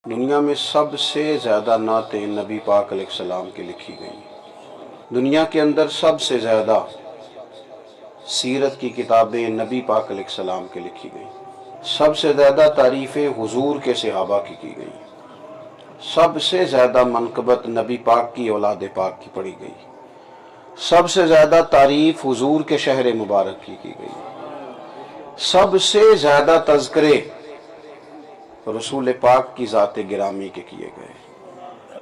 दुनिया में सबसे ज़्यादा नातें नबी पाक अलैहिस्सलाम की लिखी गई। दुनिया के अंदर सबसे ज़्यादा सीरत की किताबें नबी पाक अलैहिस्सलाम की लिखी गई। सबसे ज़्यादा तारीफ़ें हुजूर के सहाबा की गई। सबसे ज़्यादा मनक़बत नबी पाक की औलाद पाक की पढ़ी गई। सबसे ज़्यादा तारीफ़ हुजूर के शहर मुबारक की गई। सबसे ज़्यादा तज़किरे रसूल पाक की ज़ात गिरामी के किए गए।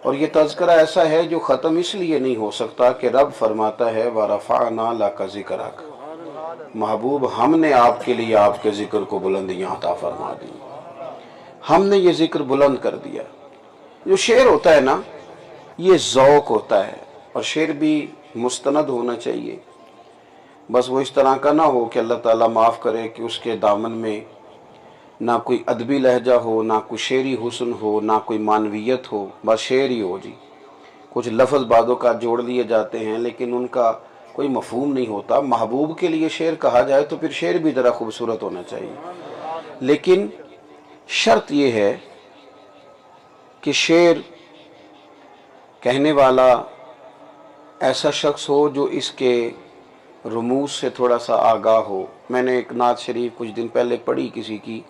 और ये तज़किरा ऐसा है जो ख़त्म इसलिए नहीं हो सकता कि रब फरमाता है वरफ़अना लका ज़िक्रक, महबूब हमने आपके लिए आपके ज़िक्र को बुलंदियाँ अता फरमा दी, हमने ये ज़िक्र बुलंद कर दिया। जो शेर होता है ना, ये ज़ौक़ होता है, और शेर भी मुस्तनद होना चाहिए। बस वो इस तरह का ना हो कि अल्लाह ताला माफ़ करे कि उसके दामन में ना कोई अदबी लहजा हो, ना कोई शेरी हुस्न हो, ना कोई मानवियत हो, बस शेर ही हो जी। कुछ लफ्ज़ बादों का जोड़ लिए जाते हैं लेकिन उनका कोई मफ़हूम नहीं होता। महबूब के लिए शेर कहा जाए तो फिर शेर भी ज़रा खूबसूरत होना चाहिए, लेकिन शर्त यह है कि शेर कहने वाला ऐसा शख्स हो जो इसके रुमूज़ से थोड़ा सा आगाह हो। मैंने एक नात शरीफ कुछ दिन पहले पढ़ी किसी की,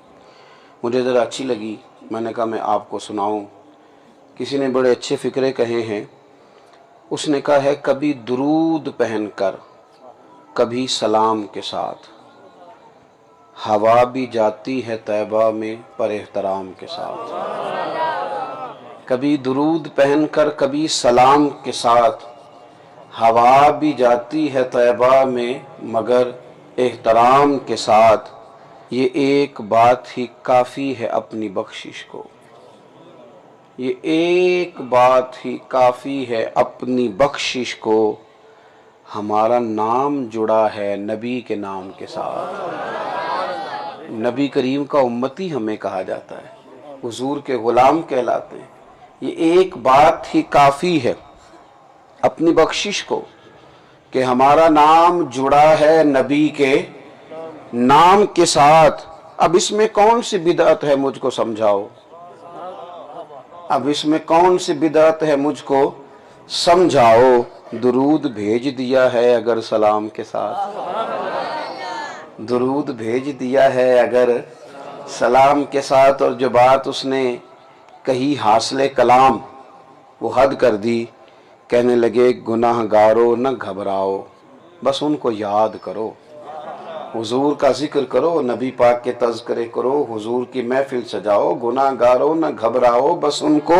मुझे ज़रा अच्छी लगी, मैंने कहा मैं आपको सुनाऊं। किसी ने बड़े अच्छे फ़िक्रे कहे हैं। उसने कहा है, कभी दुरूद पहनकर कभी सलाम के साथ, हवा भी जाती है तैबा में पर एहतराम के साथ। कभी दुरूद पहनकर कभी सलाम के साथ, हवा भी जाती है तैबा में मगर एहतराम के साथ। ये एक बात ही काफ़ी है अपनी बख्शिश को, ये एक बात ही काफ़ी है अपनी बख्शिश को, हमारा नाम जुड़ा है नबी के नाम के साथ। नबी करीम का उम्मती हमें कहा जाता है, हुजूर के ग़ुलाम कहलाते हैं। ये एक बात ही काफ़ी है अपनी बख्शिश को कि हमारा नाम जुड़ा है नबी के नाम के साथ। अब इसमें कौन सी बिदअत है मुझको समझाओ, अब इसमें कौन सी बिदअत है मुझको समझाओ। दुरूद भेज दिया है अगर सलाम के साथ, दुरूद भेज दिया है अगर सलाम के साथ। और जो बात उसने कही हासिल कलाम, वो हद कर दी। कहने लगे गुनाहगारो न घबराओ, बस उनको याद करो, हुजूर का जिक्र करो, नबी पाक के तज़किरे करो, हुजूर की महफिल सजाओ। गुनाहगारो न घबराओ, बस उनको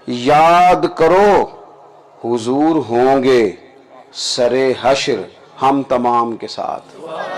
याद करो, हुजूर होंगे सरे हश्र हम तमाम के साथ।